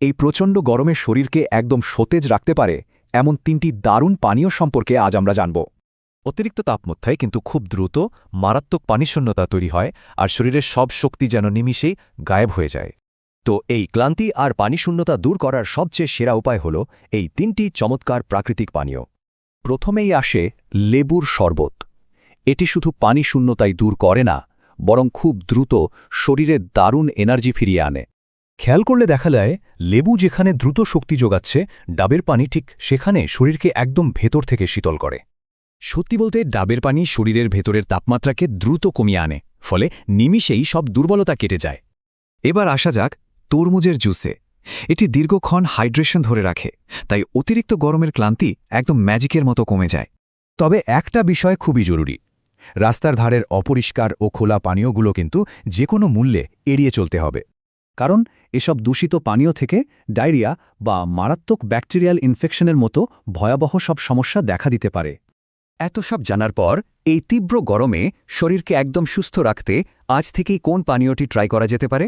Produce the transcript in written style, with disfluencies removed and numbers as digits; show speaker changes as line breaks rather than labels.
এই প্রচণ্ড গরমে শরীরকে একদম সতেজ রাখতে পারে এমন ৩টি দারুণ পানীয় সম্পর্কে আজ আমরা জানব।
অতিরিক্ত তাপমাত্রায় কিন্তু খুব দ্রুত মারাত্মক পানিশূন্যতা তৈরি হয় আর শরীরের সব শক্তি যেন নিমিষেই গায়েব হয়ে যায়।
তো এই ক্লান্তি আর পানিশূন্যতা দূর করার সবচেয়ে সেরা উপায় হল এই ৩টি চমৎকার প্রাকৃতিক পানীয়।
প্রথমেই আসে লেবুর শরবত। এটি শুধু পানিশূন্যতাই দূর করে না, বরং খুব দ্রুত শরীরে দারুণ এনার্জি ফিরিয়ে আনে।
খেয়াল করলে দেখা যায় লেবু যেখানে দ্রুত শক্তি যোগাচ্ছে, ডাবের পানি ঠিক সেখানে শরীরকে একদম ভেতর থেকে শীতল করে।
সত্যি বলতে ডাবের পানি শরীরের ভেতরের তাপমাত্রাকে দ্রুত কমিয়ে আনে, ফলে নিমিষেই সব দুর্বলতা কেটে যায়।
এবার আসা যাক তরমুজের জুসে। এটি দীর্ঘক্ষণ হাইড্রেশন ধরে রাখে, তাই অতিরিক্ত গরমের ক্লান্তি একদম ম্যাজিকের মতো কমে যায়।
তবে একটা বিষয় খুবই জরুরি, রাস্তার ধারের অপরিষ্কার ও খোলা পানীয়গুলো কিন্তু যে কোনো মূল্যে এড়িয়ে চলতে হবে।
কারণ এসব দূষিত পানীয় থেকে ডায়রিয়া বা মারাত্মক ব্যাকটেরিয়াল ইনফেকশনের মতো ভয়াবহ সব সমস্যা দেখা দিতে পারে।
এত সব জানার পর এই তীব্র গরমে শরীরকে একদম সুস্থ রাখতে আজ থেকেই কোন পানীয়টি ট্রাই করা যেতে পারে?